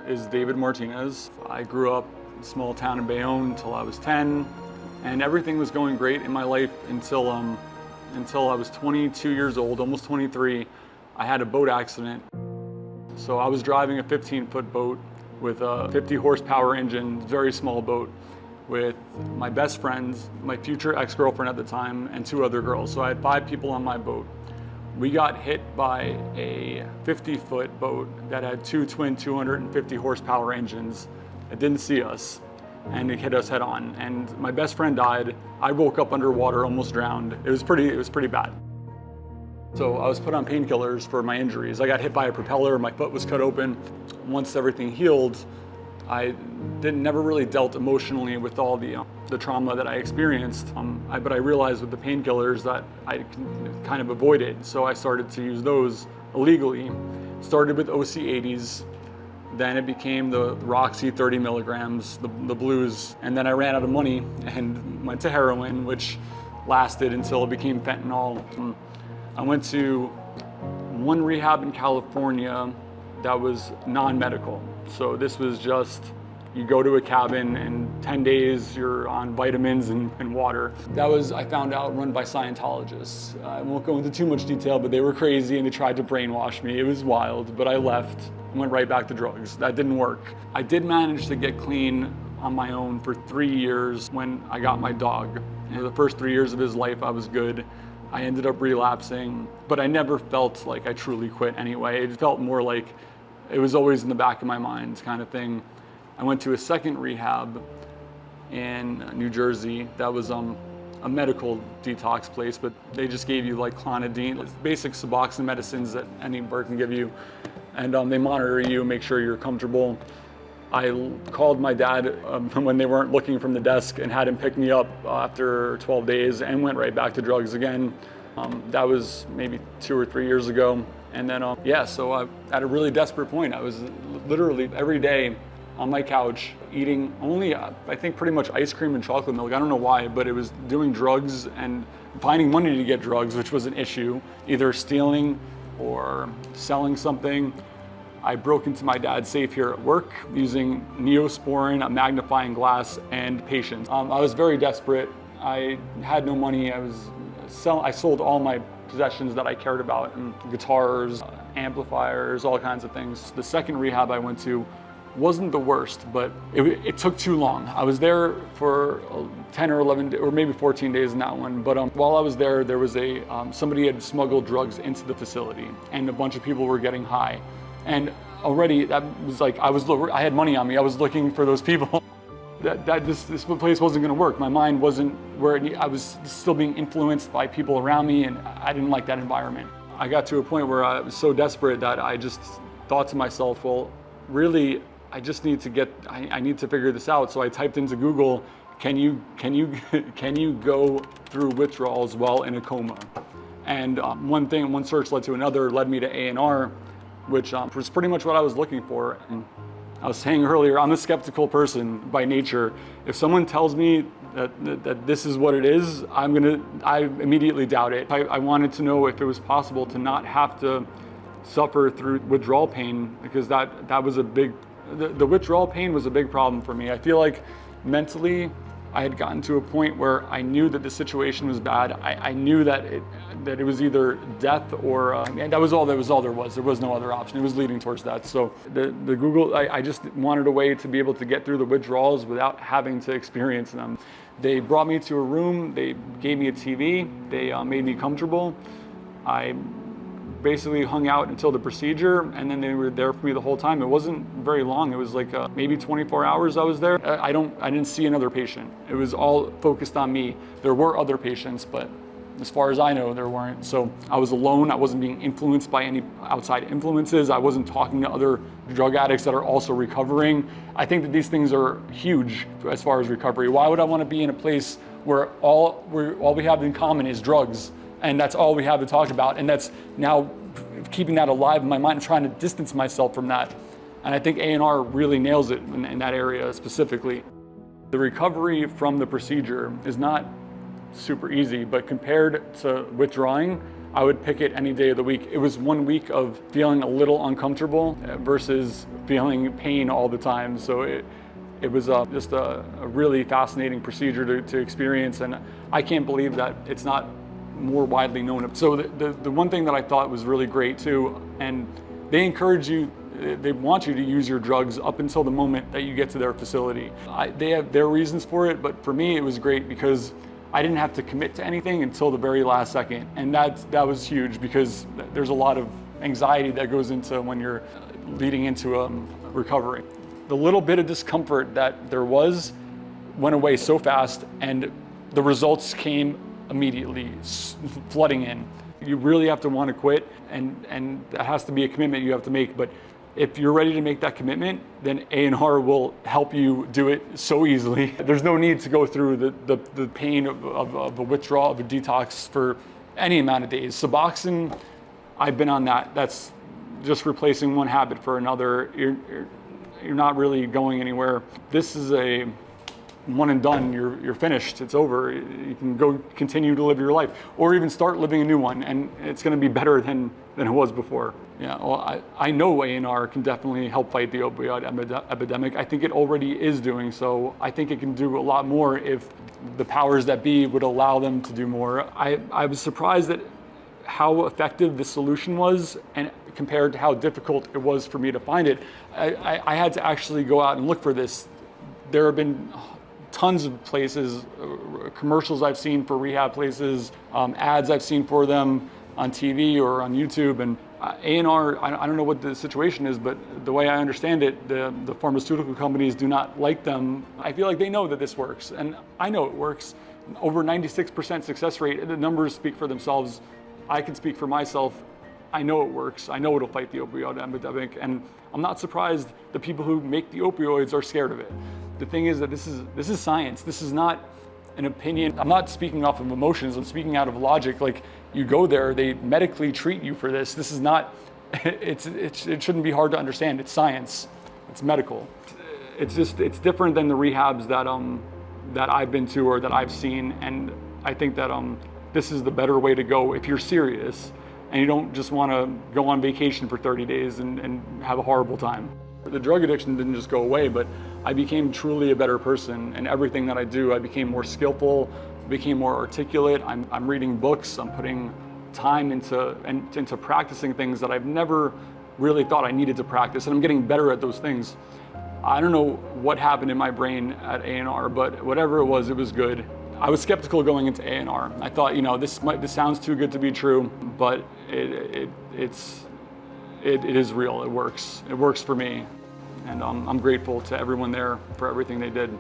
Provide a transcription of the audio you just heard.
is David Martinez. I grew up in a small town in Bayonne until I was 10, and everything was going great in my life until I was 22 years old, almost 23. I had a boat accident. So I was driving a 15-foot boat with a 50 horsepower engine, very small boat, with my best friends, my future ex-girlfriend at the time, and 2 other girls. So I had 5 people on my boat. We got hit by a 50-foot boat that had 2 twin 250 horsepower engines. It didn't see us, and it hit us head on. And my best friend died. I woke up underwater, almost drowned. It was pretty bad. So I was put on painkillers for my injuries. I got hit by a propeller, my foot was cut open. Once everything healed, I never really dealt emotionally with all the trauma that I experienced. But I realized with the painkillers that I could kind of avoid it. So I started to use those illegally. Started with OC80s, then it became the Roxy 30 milligrams, the blues, and then I ran out of money and went to heroin, which lasted until it became fentanyl. I went to one rehab in California that was non-medical. So this was just, you go to a cabin and 10 days you're on vitamins and water. That was, I found out, run by Scientologists. I won't go into too much detail, but they were crazy and they tried to brainwash me. It was wild, but I left and went right back to drugs. That didn't work. I did manage to get clean on my own for 3 years when I got my dog. The first 3 years of his life, I was good. I ended up relapsing, but I never felt like I truly quit anyway. It felt more like it was always in the back of my mind kind of thing. I went to a second rehab in New Jersey. That was a medical detox place, but they just gave you like clonidine, basic suboxone medicines that anybody can give you. And they monitor you, make sure you're comfortable. I called my dad when they weren't looking from the desk and had him pick me up after 12 days and went right back to drugs again. That was maybe 2 or 3 years ago. And then, so at a really desperate point, I was literally every day on my couch eating only, I think, pretty much ice cream and chocolate milk. I don't know why, but it was doing drugs and finding money to get drugs, which was an issue, either stealing or selling something. I broke into my dad's safe here at work using Neosporin, a magnifying glass, and patience. I was very desperate. I had no money. I sold all my possessions that I cared about, and guitars, amplifiers, all kinds of things. The second rehab I went to wasn't the worst, but it took too long. I was there for 10 or 11, or maybe 14 days in that one. But while I was there, there was somebody had smuggled drugs into the facility, and a bunch of people were getting high. And already that was like, I had money on me. I was looking for those people. This place wasn't going to work. My mind wasn't where I was still being influenced by people around me, and I didn't like that environment. I got to a point where I was so desperate that I just thought to myself, well, really, I just need to I need to figure this out. So I typed into Google, can you go through withdrawals while in a coma? And one search led to another, led me to ANR, which was pretty much what I was looking for. And I was saying earlier, I'm a skeptical person by nature. If someone tells me that this is what it is, I immediately doubt it. I wanted to know if it was possible to not have to suffer through withdrawal pain, because that was the withdrawal pain was a big problem for me. I feel like mentally, I had gotten to a point where I knew that the situation was bad. I knew that it was either death or, and that was all there was. There was no other option. It was leading towards that. So the Google, I just wanted a way to be able to get through the withdrawals without having to experience them. They brought me to a room. They gave me a TV. They made me comfortable. I basically hung out until the procedure, and then they were there for me the whole time. It wasn't very long. It was like maybe 24 hours I was there. I didn't see another patient. It was all focused on me. There were other patients, but as far as I know, there weren't. So I was alone. I wasn't being influenced by any outside influences. I wasn't talking to other drug addicts that are also recovering. I think that these things are huge as far as recovery. Why would I want to be in a place where all we have in common is drugs? And that's all we have to talk about. And that's now keeping that alive in my mind and trying to distance myself from that. And I think ANR really nails it in that area specifically. The recovery from the procedure is not super easy, but compared to withdrawing, I would pick it any day of the week. It was 1 week of feeling a little uncomfortable versus feeling pain all the time. So it was just a really fascinating procedure to experience, and I can't believe that it's not more widely known. So the one thing that I thought was really great too, and they encourage you, they want you to use your drugs up until the moment that you get to their facility. They have their reasons for it, but for me it was great because I didn't have to commit to anything until the very last second. And that was huge because there's a lot of anxiety that goes into when you're leading into recovery. The little bit of discomfort that there was went away so fast, and the results came immediately, flooding in. You really have to want to quit, and that has to be a commitment you have to make. But if you're ready to make that commitment, then ANR will help you do it so easily. There's no need to go through the pain of a withdrawal, of a detox for any amount of days. Suboxone, I've been on that. That's just replacing one habit for another. You're not really going anywhere. This is a one and done. You're finished. It's over. You can go continue to live your life, or even start living a new one, and it's going to be better than it was before. Yeah, well, I know ANR can definitely help fight the opioid epidemic. I think it already is doing so. I think it can do a lot more if the powers that be would allow them to do more. I was surprised at how effective the solution was, and compared to how difficult it was for me to find it. I had to actually go out and look for this. There have been tons of places, commercials I've seen for rehab places, ads I've seen for them on TV or on YouTube, and ANR, I don't know what the situation is, but the way I understand it, the pharmaceutical companies do not like them. I feel like they know that this works, and I know it works. Over 96% success rate, the numbers speak for themselves. I can speak for myself. I know it works. I know it'll fight the opioid epidemic, and I'm not surprised the people who make the opioids are scared of it. The thing is that this is science. This is not an opinion. I'm not speaking off of emotions. I'm speaking out of logic. Like, you go there, they medically treat you for this. This is not, it shouldn't be hard to understand. It's science. It's medical. It's different than the rehabs that I've been to or that I've seen, and I think that this is the better way to go if you're serious and you don't just want to go on vacation for 30 days and have a horrible time. The drug addiction didn't just go away, but I became truly a better person, and everything that I do, I became more skillful, became more articulate. I'm reading books, I'm putting time into practicing things that I've never really thought I needed to practice, and I'm getting better at those things. I don't know what happened in my brain at ANR, but whatever it was good. I was skeptical going into ANR. I thought, this sounds too good to be true, but it is real. It works. It works for me, and I'm grateful to everyone there for everything they did.